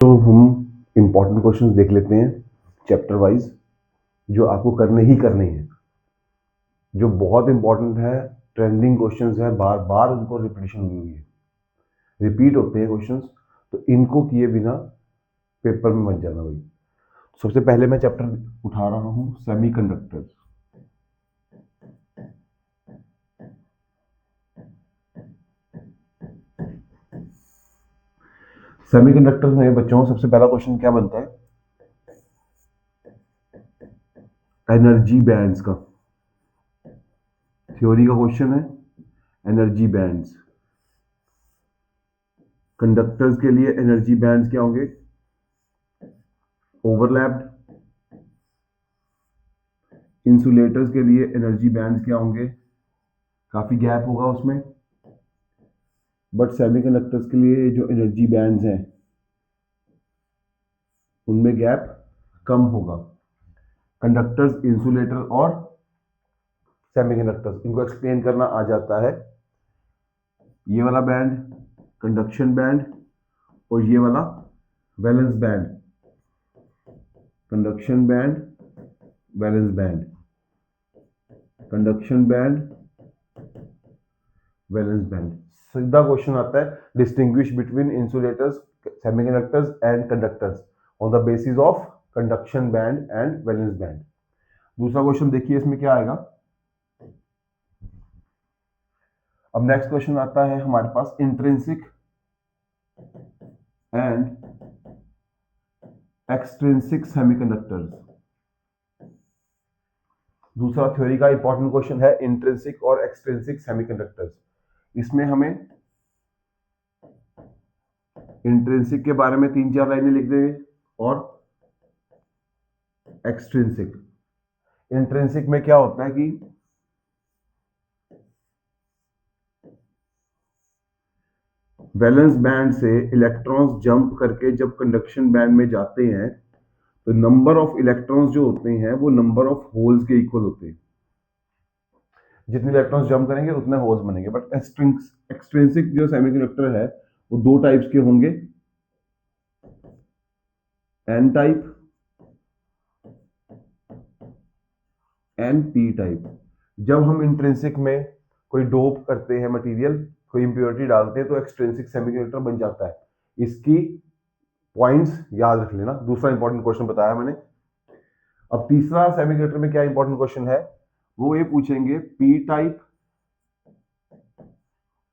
तो हम important questions देख लेते हैं चैप्टर वाइज, जो आपको करने ही करने हैं, जो बहुत इंपॉर्टेंट है। ट्रेंडिंग क्वेश्चंस है, बार बार उनको रिपीटेशन हुई हुई है, रिपीट होते हैं क्वेश्चंस, तो इनको किए बिना पेपर में मत जाना भाई। सबसे पहले मैं चैप्टर उठा रहा हूँ सेमीकंडक्टर्स। सेमीकंडक्टर्स में बच्चों सबसे पहला क्वेश्चन क्या बनता है? एनर्जी बैंड्स का थ्योरी का क्वेश्चन है। एनर्जी बैंड्स, कंडक्टर्स के लिए एनर्जी बैंड्स क्या होंगे? ओवरलैप्ड। इंसुलेटर्स के लिए एनर्जी बैंड्स क्या होंगे? काफी गैप होगा उसमें। बट सेमीकंडक्टर्स के लिए जो एनर्जी बैंड्स हैं उनमें गैप कम होगा। कंडक्टर्स, इंसुलेटर और सेमीकंडक्टर्स, इनको एक्सप्लेन करना आ जाता है। ये वाला बैंड कंडक्शन बैंड और ये वाला valence band. Conduction band, valence band, conduction band, valence band. सीधा क्वेश्चन आता है, distinguish between insulators, semiconductors and conductors on the basis of conduction band and valence band. दूसरा क्वेश्चन देखिए इसमें क्या आएगा। अब नेक्स्ट क्वेश्चन आता है हमारे पास इंट्रिंसिक एंड एक्सट्रिंसिक सेमीकंडक्टर्स। दूसरा थ्योरी का इंपॉर्टेंट क्वेश्चन है इंट्रिंसिक और एक्सट्रिंसिक सेमीकंडक्टर्स। इसमें हमें इंट्रिंसिक के बारे में 3-4 लाइनें लिख देंगे और एक्सट्रिंसिक। इंट्रिंसिक में क्या होता है कि वैलेंस बैंड से इलेक्ट्रॉन्स जंप करके जब कंडक्शन बैंड में जाते हैं तो नंबर ऑफ इलेक्ट्रॉन्स जो होते हैं वो नंबर ऑफ होल्स के इक्वल होते हैं। जितने इलेक्ट्रॉन्स जंप करेंगे उतने होल्स बनेंगे। बट एक्सट्रिंसिक जो सेमीकंडक्टर है वो दो टाइप्स के होंगे, N type and P type. जब हम इंट्रिंसिक में कोई डोप करते हैं मटेरियल, कोई इंप्योरिटी डालते हैं तो एक्सट्रिंसिक सेमीकंडक्टर बन जाता है। इसकी पॉइंट्स याद रख लेना। दूसरा इंपॉर्टेंट क्वेश्चन बताया मैंने। अब तीसरा सेमीकंडक्टर में क्या इंपॉर्टेंट क्वेश्चन है, वो ये पूछेंगे पी टाइप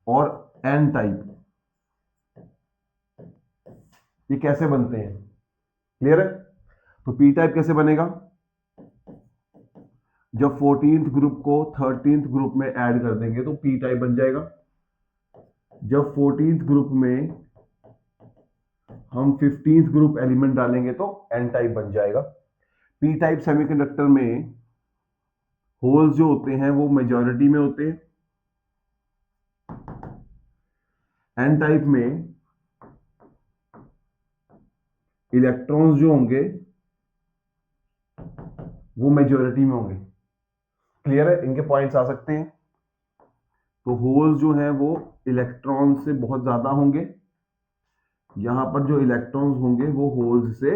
और एन टाइप ये कैसे बनते हैं। क्लियर है? तो पी टाइप कैसे बनेगा? जब 14th ग्रुप को 13th ग्रुप में ऐड कर देंगे तो पी टाइप बन जाएगा। जब 14th ग्रुप में हम 15th ग्रुप एलिमेंट डालेंगे तो एन टाइप बन जाएगा। पी टाइप सेमीकंडक्टर में होल्स जो होते हैं वो मेजॉरिटी में होते हैं। एन टाइप में इलेक्ट्रॉन्स जो होंगे वो मेजॉरिटी में होंगे। क्लियर है? इनके पॉइंट्स आ सकते हैं। तो होल्स जो है वो इलेक्ट्रॉन से बहुत ज्यादा होंगे। यहां पर जो इलेक्ट्रॉन्स होंगे वो होल्स से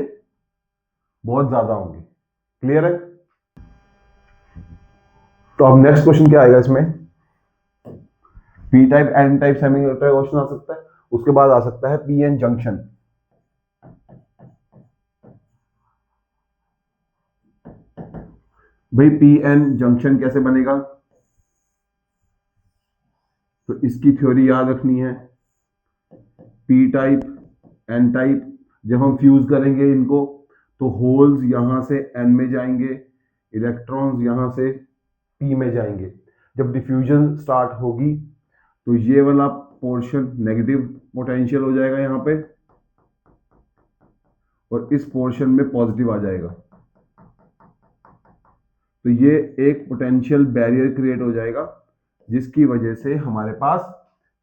बहुत ज्यादा होंगे। क्लियर है? तो अब नेक्स्ट क्वेश्चन क्या आएगा इसमें? P type N type semiconductor question आ सकता है। उसके बाद आ सकता है पी एन जंक्शन। भाई पी एन जंक्शन कैसे बनेगा? तो इसकी थ्योरी याद रखनी है। पी टाइप, एन टाइप, जब हम फ्यूज करेंगे इनको तो होल्स यहां से एन में जाएंगे, इलेक्ट्रॉन्स यहां से पी में जाएंगे। जब डिफ्यूजन स्टार्ट होगी तो ये वाला पोर्शन नेगेटिव पोटेंशियल हो जाएगा यहां पे और इस पोर्शन में पॉजिटिव आ जाएगा। तो ये एक पोटेंशियल बैरियर क्रिएट हो जाएगा जिसकी वजह से हमारे पास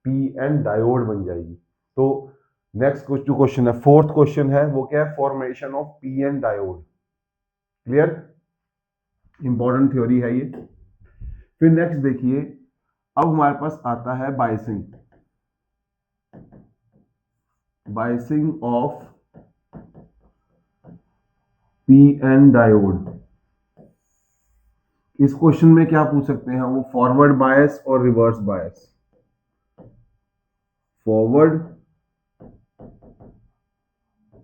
पी एन डायोड बन जाएगी। तो नेक्स्ट जो क्वेश्चन है, फोर्थ क्वेश्चन है, वो क्या है? Formation of P N diode. Clear? Important theory है ये। फिर नेक्स्ट देखिए, अब हमारे पास आता है biasing. Biasing of P N diode. इस क्वेश्चन में क्या पूछ सकते हैं वो फॉरवर्ड बायस और रिवर्स बायस। फॉरवर्ड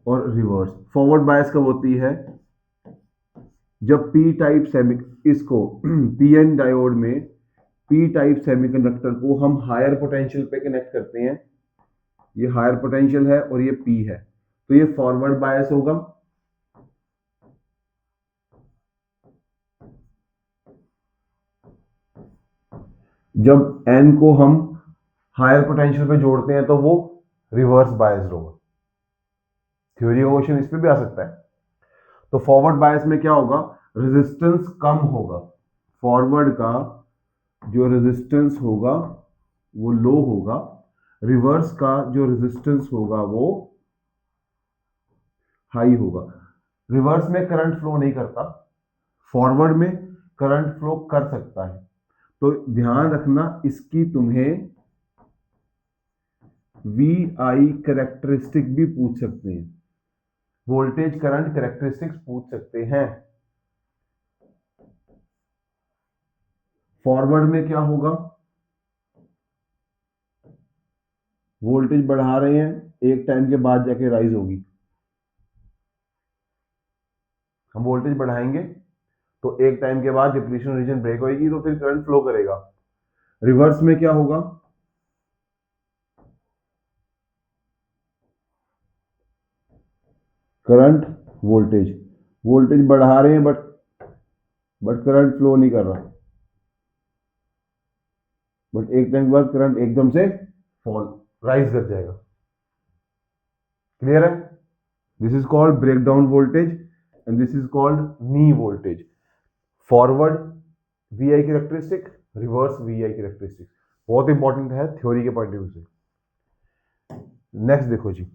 और रिवर्स। फॉरवर्ड बायस कब होती है? जब पी टाइप सेमी इसको पीएन डायोड में पी टाइप सेमीकंडक्टर को हम हायर पोटेंशियल पे कनेक्ट करते हैं। ये हायर पोटेंशियल है और ये पी है, तो ये फॉरवर्ड बायस होगा। जब एन को हम हायर पोटेंशियल पे जोड़ते हैं तो वो रिवर्स बायस्ड होगा। थ्योरी का क्वेश्चन इस पे भी आ सकता है। तो फॉरवर्ड बायस में क्या होगा? रेजिस्टेंस कम होगा। फॉरवर्ड का जो रेजिस्टेंस होगा वो लो होगा, रिवर्स का जो रेजिस्टेंस होगा वो हाई होगा। रिवर्स में करंट फ्लो नहीं करता, फॉरवर्ड में करंट फ्लो कर सकता है। तो ध्यान रखना, इसकी तुम्हें वी आई कैरेक्टरिस्टिक भी पूछ सकते हैं, वोल्टेज करंट कैरेक्टरिस्टिक्स पूछ सकते हैं। फॉरवर्ड में क्या होगा? वोल्टेज बढ़ा रहे हैं, एक टाइम के बाद जाके राइज होगी। हम वोल्टेज बढ़ाएंगे तो एक टाइम के बाद डिप्लीशन रीजन ब्रेक होगी तो फिर करंट फ्लो करेगा। रिवर्स में क्या होगा? करंट वोल्टेज, वोल्टेज बढ़ा रहे हैं बट करंट फ्लो नहीं कर रहा, बट एक टाइम के बाद करंट एकदम से फॉल राइज कर जाएगा। क्लियर है? This is called breakdown voltage and this is called knee voltage. Forward V I characteristic, reverse V I characteristic. बहुत इंपॉर्टेंट है थ्योरी के पॉइंट ऑफ व्यू से। नेक्स्ट देखो जी,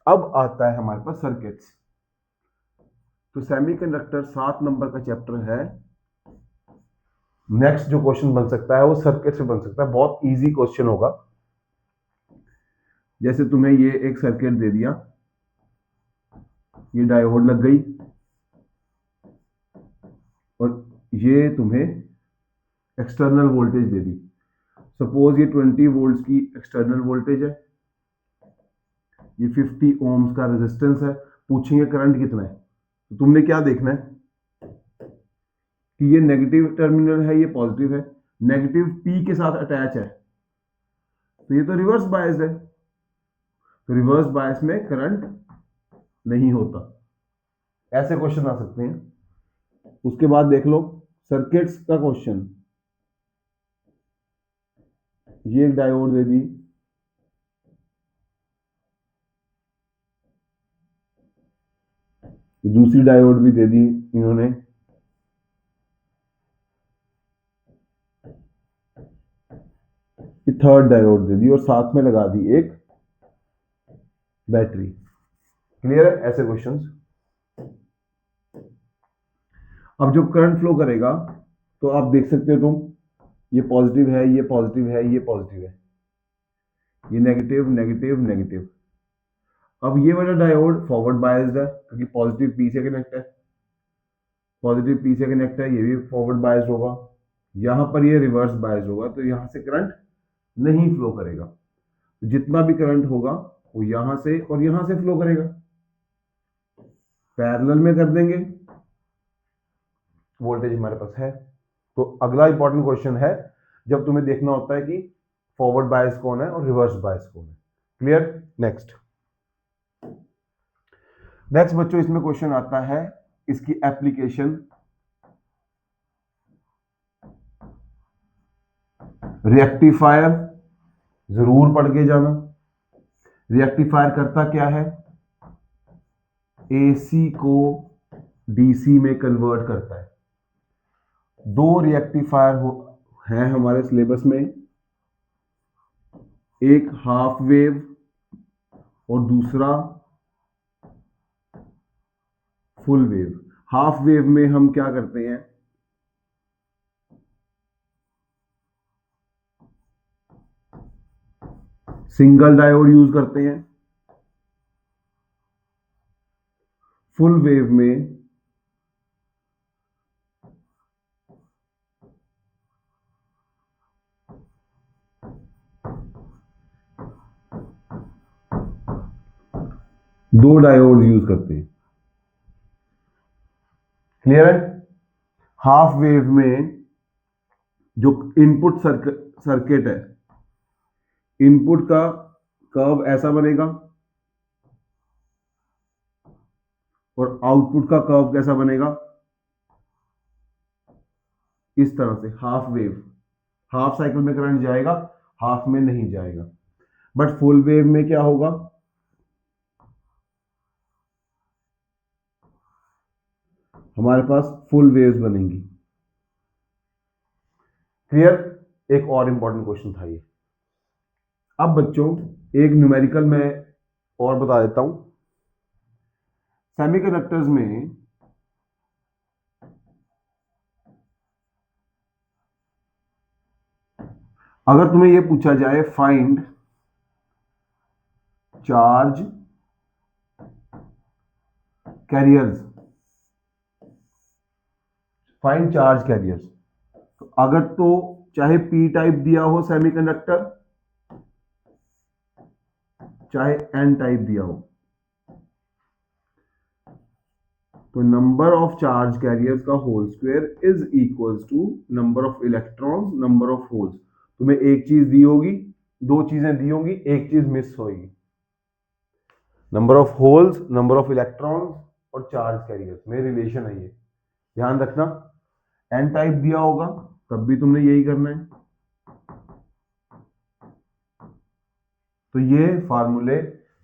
अब आता है हमारे पास सर्किट्स। तो सेमीकंडक्टर 7 नंबर का चैप्टर है। नेक्स्ट जो क्वेश्चन बन सकता है वो सर्किट से बन सकता है, बहुत इजी क्वेश्चन होगा। जैसे तुम्हें ये एक सर्किट दे दिया, ये डायोड लग गई और ये तुम्हें एक्सटर्नल वोल्टेज दे दी। सपोज ये 20 वोल्ट्स की एक्सटर्नल वोल्टेज है, ये 50 ओम्स का रेजिस्टेंस है। पूछेंगे करंट कितना है, तो तुमने क्या देखना है कि ये नेगेटिव टर्मिनल है, ये पॉजिटिव है, नेगेटिव पी के साथ अटैच है, तो ये तो रिवर्स बायस है। तो रिवर्स बायस में करंट नहीं होता। ऐसे क्वेश्चन आ सकते हैं। उसके बाद देख लो सर्किट्स का क्वेश्चन। ये एक डायोड दे दी, दूसरी डायोड भी दे दी इन्होंने, ये थर्ड डायोड दे दी और साथ में लगा दी एक बैटरी। क्लियर है? ऐसे क्वेश्चंस। अब जो करंट फ्लो करेगा तो आप देख सकते हो, तुम ये पॉजिटिव है, ये पॉजिटिव है, ये पॉजिटिव है, ये नेगेटिव नेगेटिव नेगेटिव। अब ये वाला डायोड फॉरवर्ड बायस्ड है क्योंकि पॉजिटिव पी से कनेक्ट है, पॉजिटिव पी से कनेक्ट है, ये भी फॉरवर्ड बायस्ड होगा। यहां पर ये रिवर्स बायस्ड होगा, तो यहां से करंट नहीं फ्लो करेगा। तो जितना भी करंट होगा वो यहां से और यहां से फ्लो करेगा। पैरेलल में कर देंगे, वोल्टेज हमारे पास है। तो अगला इंपॉर्टेंट क्वेश्चन है जब तुम्हें देखना होता है कि फॉरवर्ड बायस कौन है और रिवर्स बायस कौन है। क्लियर? नेक्स्ट बच्चों इसमें क्वेश्चन आता है, इसकी एप्लीकेशन रेक्टिफायर जरूर पढ़ के जाना। रेक्टिफायर करता क्या है? एसी को डीसी में कन्वर्ट करता है। दो रेक्टिफायर हैं हमारे सिलेबस में, एक हाफ वेव और दूसरा फुल वेव। हाफ वेव में हम क्या करते हैं, सिंगल डायोड यूज करते हैं। फुल वेव में दो डायोड यूज करते हैं। क्लियर है? हाफ वेव में जो इनपुट सर्किट है, इनपुट का कर्व ऐसा बनेगा और आउटपुट का कर्व कैसा बनेगा, इस तरह से। हाफ वेव, हाफ साइकिल में करंट जाएगा, हाफ में नहीं जाएगा। बट फुल वेव में क्या होगा, हमारे पास फुल वेव्स बनेंगी। क्लियर? एक और इंपॉर्टेंट क्वेश्चन था ये। अब बच्चों एक न्यूमेरिकल में और बता देता हूं। सेमीकंडक्टर्स में अगर तुम्हें यह पूछा जाए find charge carriers, find charge carriers, तो अगर तो चाहे पी टाइप दिया हो सेमीकंडक्टर, चाहे एन टाइप दिया हो, तो नंबर ऑफ चार्ज कैरियर्स का hole square is equals to number of electrons number of holes. तुम्हें एक चीज दी होगी, दो चीजें दी होंगी, एक चीज मिस होगी, number of holes, number of electrons और चार्ज कैरियर्स में रिलेशन है ये, ध्यान रखना। एन टाइप दिया होगा तब भी तुमने यही करना है। तो ये फार्मूले,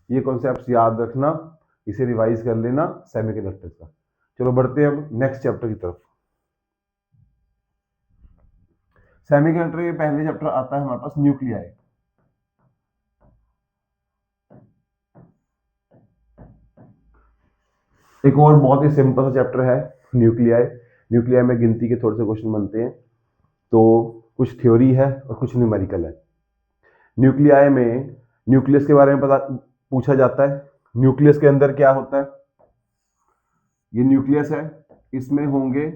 ये कॉन्सेप्ट्स याद रखना, इसे रिवाइज कर लेना सेमीकंडक्टर का। चलो बढ़ते हैं अब नेक्स्ट चैप्टर की तरफ। सेमीकंडक्टर के पहले चैप्टर आता है हमारे पास न्यूक्लियाई। एक और बहुत ही सिंपल सा चैप्टर है न्यूक्लियाई। न्यूक्लियाई में गिनती के थोड़े से क्वेश्चन बनते हैं, तो कुछ थ्योरी है और कुछ न्यूमेरिकल है। न्यूक्लियाई में न्यूक्लियस के बारे में पता पूछा जाता है। न्यूक्लियस के अंदर क्या होता है, ये न्यूक्लियस है, इसमें होंगे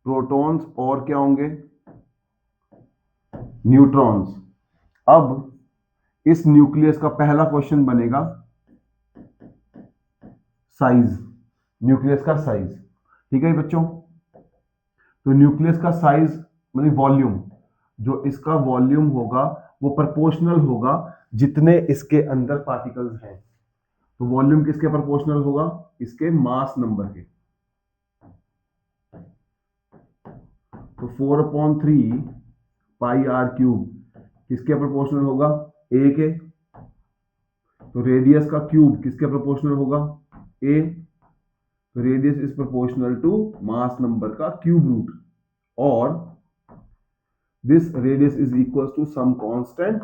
प्रोटॉन्स और क्या होंगे, न्यूट्रॉन्स। अब इस न्यूक्लियस का पहला क्वेश्चन बनेगा साइज, न्यूक्लियस का साइज। ठीक है बच्चों? तो न्यूक्लियस का साइज मतलब वॉल्यूम, जो इसका वॉल्यूम होगा वो प्रोपोर्शनल होगा जितने इसके अंदर पार्टिकल्स हैं। तो वॉल्यूम किसके प्रोपोर्शनल होगा, इसके मास नंबर के। तो 4/3 पाई आर क्यूब किसके प्रोपोर्शनल होगा, ए के। तो रेडियस का क्यूब किसके प्रोपोर्शनल होगा, ए। तो radius is proportional to mass number का क्यूब रूट, और this radius is equal to some constant.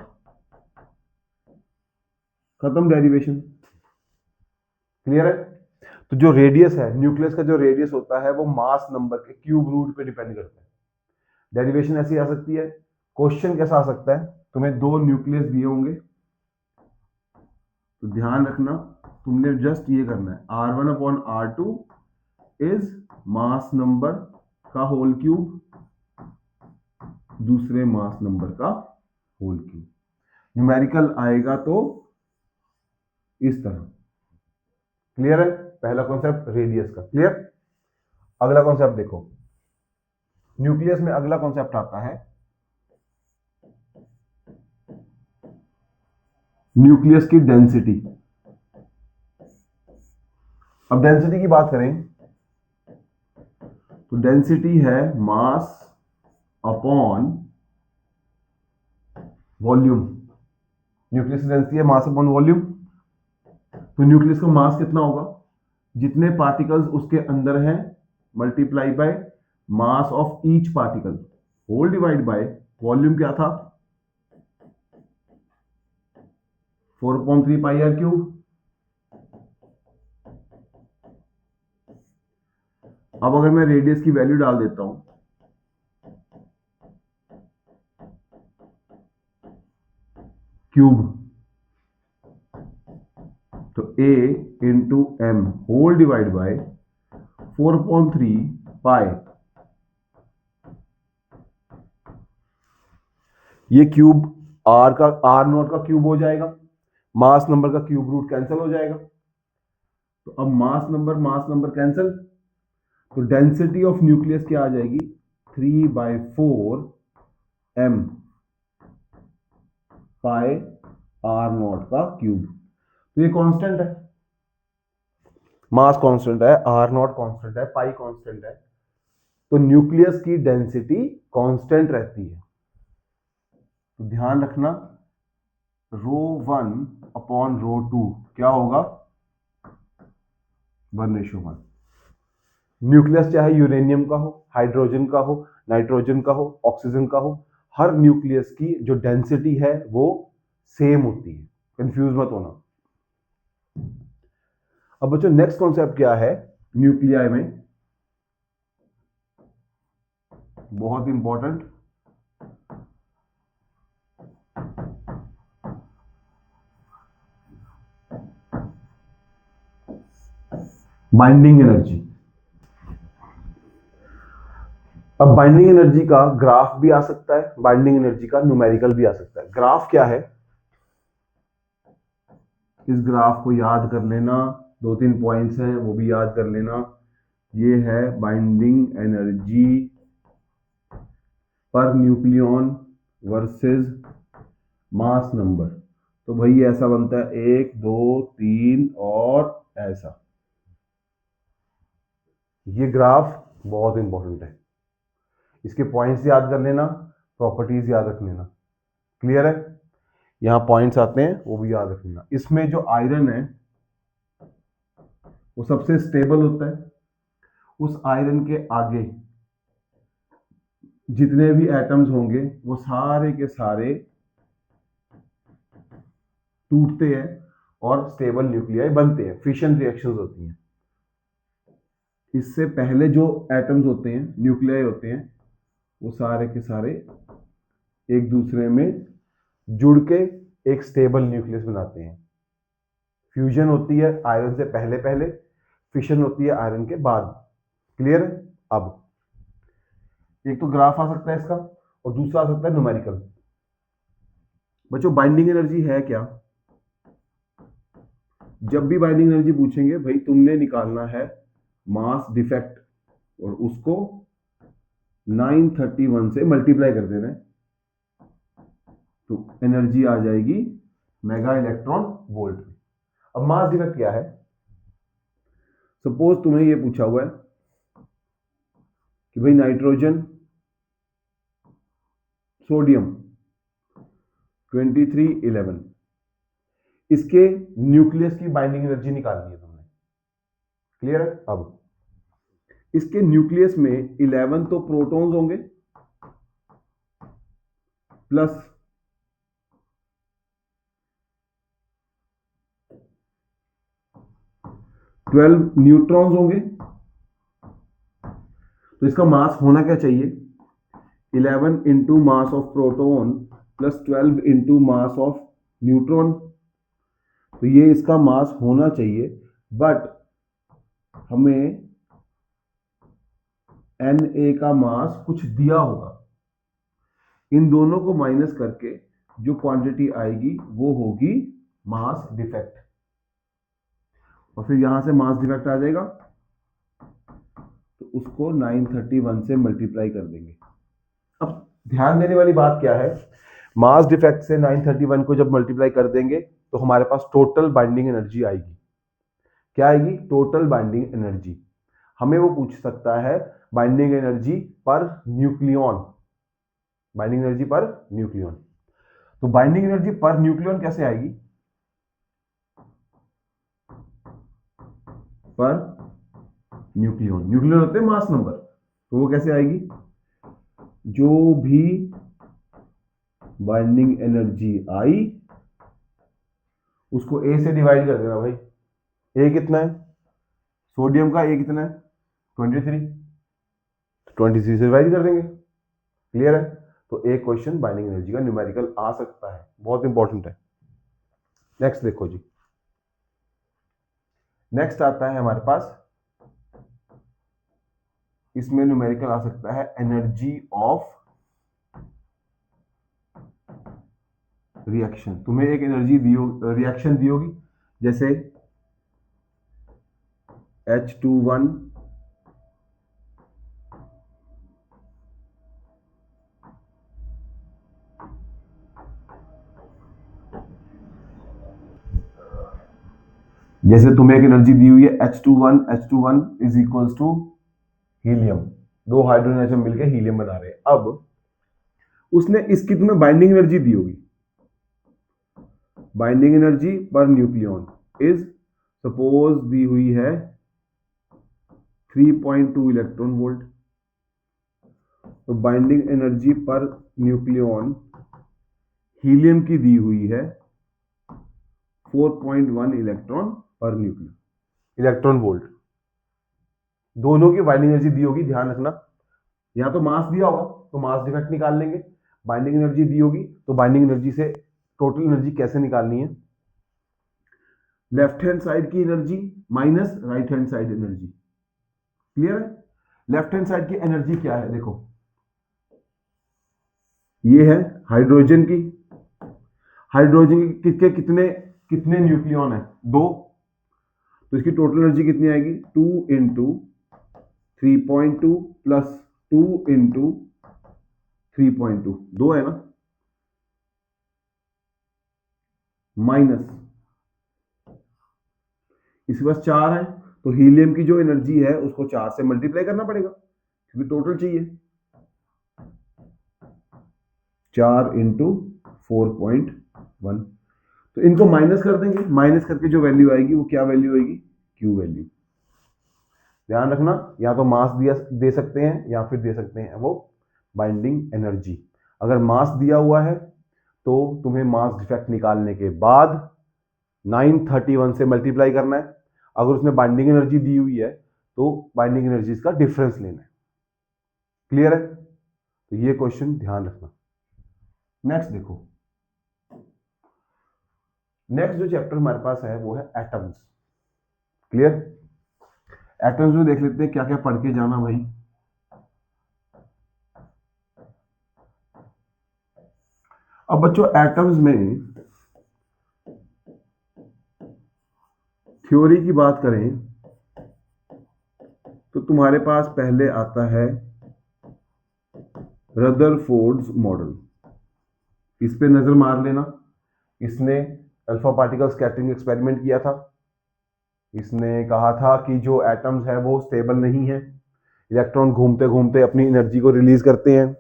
खत्म डेरिवेशन। क्लियर है? तो जो रेडियस है न्यूक्लियस का, जो रेडियस होता है वो मास नंबर के क्यूब रूट पे डिपेंड करता है। डेरिवेशन ऐसी आ सकती है। क्वेश्चन कैसा आ सकता है, तुम्हें दो न्यूक्लियस दिए होंगे, तो ध्यान रखना तुमने जस्ट ये करना है, R1/R2 इज मास नंबर का होल क्यूब, दूसरे मास नंबर का होल क्यूब। न्यूमेरिकल आएगा तो इस तरह। क्लियर है? पहला कॉन्सेप्ट रेडियस का क्लियर। अगला कॉन्सेप्ट देखो, न्यूक्लियस में अगला कॉन्सेप्ट आता है न्यूक्लियस की डेंसिटी। अब डेंसिटी की बात करें तो डेंसिटी है मास अपॉन वॉल्यूम। न्यूक्लियस की डेंसिटी है मास अपॉन वॉल्यूम। तो न्यूक्लियस का मास कितना होगा, जितने पार्टिकल्स उसके अंदर हैं multiply by mass of each particle whole divide by volume. क्या था, 4/3 पाई आर क्यूब। अब अगर मैं रेडियस की वैल्यू डाल देता हूं, क्यूब, तो a into M whole divide by 4/3 pi, ये क्यूब आर का, आर नॉट का क्यूब हो जाएगा। मास नंबर का क्यूब रूट कैंसिल हो जाएगा। तो अब मास नंबर कैंसिल, तो डेंसिटी ऑफ न्यूक्लियस क्या आ जाएगी, 3/4 m पाई आर नॉट का क्यूब। तो ये कांस्टेंट है, मास कांस्टेंट है, आर नॉट कांस्टेंट है, पाई कांस्टेंट है, तो न्यूक्लियस की डेंसिटी कांस्टेंट रहती है। तो ध्यान रखना ρ1/ρ2 क्या होगा, 1:1। न्यूक्लियस चाहे यूरेनियम का हो, हाइड्रोजन का हो, नाइट्रोजन का हो, ऑक्सीजन का हो, हर न्यूक्लियस की जो डेंसिटी है वो सेम होती है, कंफ्यूज मत होना। अब बच्चों नेक्स्ट कॉन्सेप्ट क्या है न्यूक्लियाई में, बहुत इंपॉर्टेंट, बाइंडिंग एनर्जी। अब बाइंडिंग एनर्जी का ग्राफ भी आ सकता है, बाइंडिंग एनर्जी का न्यूमेरिकल भी आ सकता है। ग्राफ क्या है, इस ग्राफ को याद कर लेना, 2-3 पॉइंट्स हैं वो भी याद कर लेना। ये है binding energy per nucleon versus mass number. तो भाई ऐसा बनता है 1 2 3 और ऐसा। ये ग्राफ बहुत इंपॉर्टेंट है, इसके पॉइंट्स याद कर लेना, प्रॉपर्टीज याद रख लेना। क्लियर है, यहां पॉइंट्स आते हैं वो भी याद रख लेना। इसमें जो आयरन है वो सबसे स्टेबल होता है, उस आयरन के आगे जितने भी एटम्स होंगे वो सारे के सारे टूटते हैं और स्टेबल न्यूक्लियाई बनते हैं, फिशन रिएक्शंस होती हैं। इससे पहले जो एटम्स होते हैं, न्यूक्लियाई होते हैं, वो सारे के सारे एक दूसरे में जुड़ के एक स्टेबल न्यूक्लियस बनाते हैं। फ्यूजन होती है आयरन से पहले पहले, फिशन होती है आयरन के बाद। क्लियर है। अब एक तो ग्राफ आ सकता है इसका और दूसरा आ सकता है न्यूमेरिकल। बच्चों बाइंडिंग एनर्जी है क्या, जब भी बाइंडिंग एनर्जी पूछेंगे भाई तुमने निकालना है मास डिफेक्ट और उसको 931 से मल्टीप्लाई कर देना है, तो एनर्जी आ जाएगी मेगा इलेक्ट्रॉन वोल्ट में। अब मास डिफेक्ट क्या है, सपोज तुम्हें ये पूछा हुआ है कि भाई नाइट्रोजन सोडियम 2311, इसके न्यूक्लियस की बाइंडिंग एनर्जी निकालनी है तुमने। क्लियर है। अब इसके न्यूक्लियस में 11 तो प्रोटॉन्स होंगे प्लस 12 न्यूट्रॉन्स होंगे। तो इसका मास होना क्या चाहिए, 11 into mass of proton plus 12 into mass of neutron. तो ये इसका मास होना चाहिए, बट हमें Na का मास कुछ दिया होगा, इन दोनों को माइनस करके जो क्वांटिटी आएगी वो होगी मास डिफेक्ट, और फिर यहां से मास डिफेक्ट आ जाएगा, तो उसको 931 से मल्टीप्लाई कर देंगे। अब ध्यान देने वाली बात क्या है, मास डिफेक्ट से 931 को जब मल्टीप्लाई कर देंगे तो हमारे पास टोटल बाइंडिंग एनर्जी आएगी। क्या आएगी, टोटल बाइंडिंग एनर्जी। हमें वो पूछ सकता है binding energy per nucleon, binding energy per nucleon. तो बाइंडिंग एनर्जी पर न्यूक्लियन कैसे आएगी, पर न्यूक्लियन, न्यूक्लियन होते हैं मास नंबर, तो वो कैसे आएगी, जो भी बाइंडिंग एनर्जी आई उसको ए से डिवाइड कर देना। भाई ए कितना है, सोडियम का ए कितना है 23, 23 से डिवाइड कर देंगे। क्लियर है। तो एक क्वेश्चन बाइंडिंग एनर्जी का न्यूमेरिकल आ सकता है, बहुत इंपॉर्टेंट है। नेक्स्ट देखो जी, नेक्स्ट आता है हमारे पास, इसमें न्यूमेरिकल आ सकता है एनर्जी ऑफ रिएक्शन, तुम्हें एक एनर्जी दियो, रिएक्शन दी होगी, जैसे H21 जैसे तुम्हें एक एनर्जी दी हुई है H21 is equals to helium, दो हाइड्रोजन एटम मिलकर हीलियम बना रहे हैं। अब उसने इसकी तुम्हें बाइंडिंग एनर्जी दी होगी, binding energy per nucleon is suppose दी हुई है 3.2 इलेक्ट्रॉन वोल्ट, तो binding energy per nucleon helium की दी हुई है 4.1 electron per nucleon, electron volt. दोनों की बाइंडिंग एनर्जी दी होगी, ध्यान रखना। यहां तो मास दिया होगा तो मास डिफेक्ट निकाल लेंगे, बाइंडिंग एनर्जी दी होगी तो बाइंडिंग एनर्जी से टोटल एनर्जी कैसे निकालनी है, लेफ्ट हैंड साइड की energy minus right hand side energy. Clear है? लेफ्ट हैंड साइड की एनर्जी क्या है, देखो ये है हाइड्रोजन की, हाइड्रोजन के कितने कितने न्यूक्लियन है, दो, तो इसकी टोटल एनर्जी कितनी आएगी, 2 इंटू 3.2 प्लस 2 इंटू 3.2, दो है ना, माइनस इसके पास 4 है, तो हीलियम की जो एनर्जी है उसको 4 से मल्टीप्लाई करना पड़ेगा क्योंकि टोटल चाहिए, 4 इंटू 4.1, तो इनको माइनस कर देंगे, माइनस करके जो वैल्यू आएगी वो क्या वैल्यू आएगी, क्यू वैल्यू। ध्यान रखना, या तो मास दिया दे सकते हैं या फिर दे सकते हैं वो बाइंडिंग एनर्जी। अगर मास दिया हुआ है तो तुम्हें मास डिफेक्ट निकालने के बाद 931 से मल्टीप्लाई करना है, अगर उसने बाइंडिंग एनर्जी दी हुई है तो बाइंडिंग एनर्जीज का डिफरेंस लेना है। क्लियर है? तो ये क्वेश्चन ध्यान रखना। नेक्स्ट देखो, नेक्स्ट जो चैप्टर हमारे पास है वो है एटम्स। क्लियर? एटम्स में देख लेते हैं क्या क्या पढ़ के जाना भाई। अब बच्चों एटम्स में थ्योरी की बात करें तो तुम्हारे पास पहले आता है रदरफोर्ड्स मॉडल, इस पे नजर मार लेना। इसने अल्फा पार्टिकल स्कैटरिंग एक्सपेरिमेंट किया था, इसने कहा था कि जो एटम्स है वो स्टेबल नहीं है, इलेक्ट्रॉन घूमते घूमते अपनी एनर्जी को रिलीज करते हैं,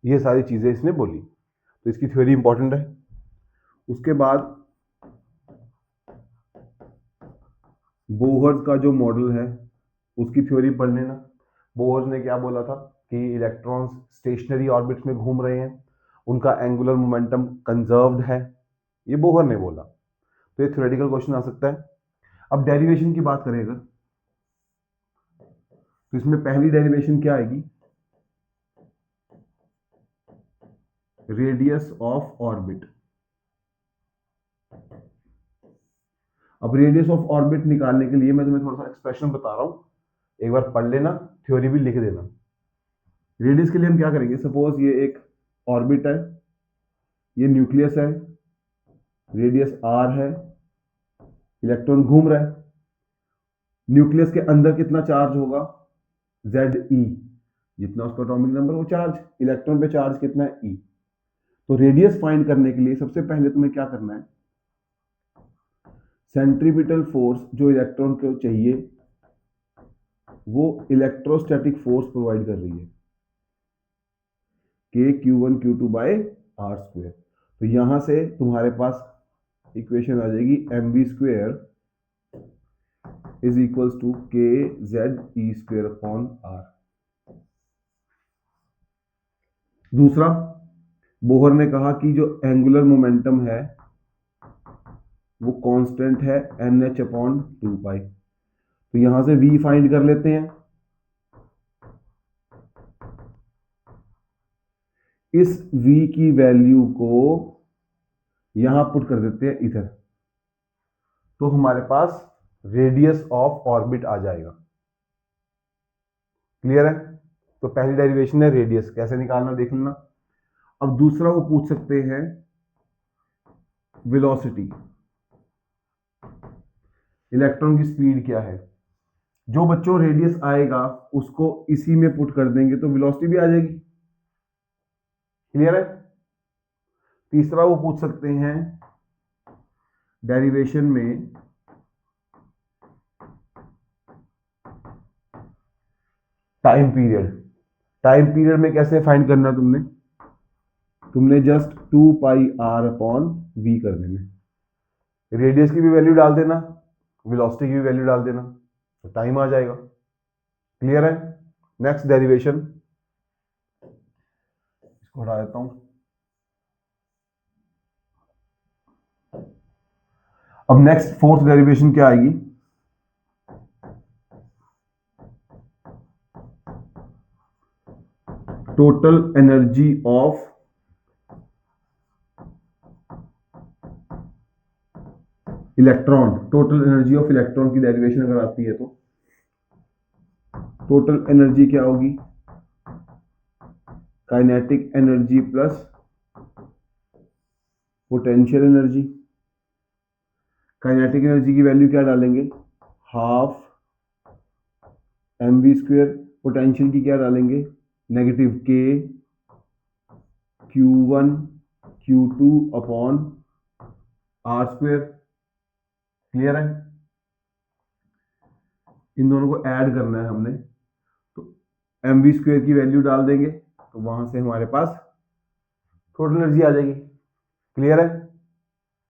ये सारी चीजें इसने बोली, तो इसकी थ्योरी इंपॉर्टेंट है। उसके बाद बोहर्स का जो मॉडल है उसकी थ्योरी पढ़ लेना। बोहर्स ने क्या बोला था कि इलेक्ट्रॉन्स स्टेशनरी ऑर्बिट्स में घूम रहे हैं, उनका एंगुलर मोमेंटम कंजर्व्ड है, ये बोहर ने बोला, तो ये थ्योरेटिकल क्वेश्चन आ सकता है। अब डेरिवेशन की बात करें अगर, तो इसमें पहली डेरिवेशन क्या आएगी, रेडियस ऑफ ऑर्बिट। अब रेडियस ऑफ ऑर्बिट निकालने के लिए मैं तुम्हें थोड़ा सा एक्सप्रेशन बता रहा हूं, एक बार पढ़ लेना, थ्योरी भी लिख देना। रेडियस के लिए हम क्या करेंगे, सपोज ये एक ऑर्बिट है, ये न्यूक्लियस है, रेडियस r है, इलेक्ट्रॉन घूम रहा है, न्यूक्लियस के अंदर कितना चार्ज होगा, Ze, जितना उसका एटॉमिक नंबर वो चार्ज, इलेक्ट्रॉन पे चार्ज कितना है E। तो रेडियस फाइंड करने के लिए सबसे पहले तुम्हें क्या करना है, सेंट्रीपिटल फोर्स जो इलेक्ट्रॉन को चाहिए वो इलेक्ट्रोस्टैटिक फोर्स प्रोवाइड कर रही है, K Q1 Q2 bye R square. तो यहां से तुम्हारे पास इक्वेशन आ जाएगी mv square is equals to KZE square upon R। दूसरा, बोहर ने कहा कि जो एंगुलर मोमेंटम है वो कांस्टेंट है NH अपॉन 2 पाई, तो यहां से V फाइंड कर लेते हैं, इस V की वैल्यू को यहां पुट कर देते हैं इधर, तो हमारे पास रेडियस ऑफ ऑर्बिट आ जाएगा। क्लियर है? तो पहली डेरिवेशन है रेडियस, कैसे निकालना देख लेना। अब दूसरा वो पूछ सकते हैं वेलोसिटी, इलेक्ट्रॉन की स्पीड क्या है। जो बच्चों रेडियस आएगा उसको इसी में पुट कर देंगे तो वेलोसिटी भी आ जाएगी। क्लियर है। तीसरा वो पूछ सकते हैं डेरिवेशन में टाइम पीरियड। टाइम पीरियड में कैसे फाइंड करना तुमने जस्ट 2πr/v कर देना, रेडियस की भी वैल्यू डाल देना, वेलोसिटी की भी वैल्यू डाल देना, तो टाइम आ जाएगा। क्लियर है। नेक्स्ट डेरिवेशन, इसको हटा देता हूं। अब नेक्स्ट फोर्थ डेरिवेशन क्या आएगी, total energy of electron. Total energy of electron की डेरिवेशन अगर आती है तो टोटल एनर्जी क्या होगी, kinetic energy plus potential energy. Kinetic energy की वैल्यू क्या डालेंगे, हाफ mv²। पोटेंशियल की क्या डालेंगे, -k q1 q2/r²। क्लियर है। इन दोनों को ऐड करना है हमने, तो mv² की वैल्यू डाल देंगे तो वहां से हमारे पास टोटल एनर्जी आ जाएगी। क्लियर है।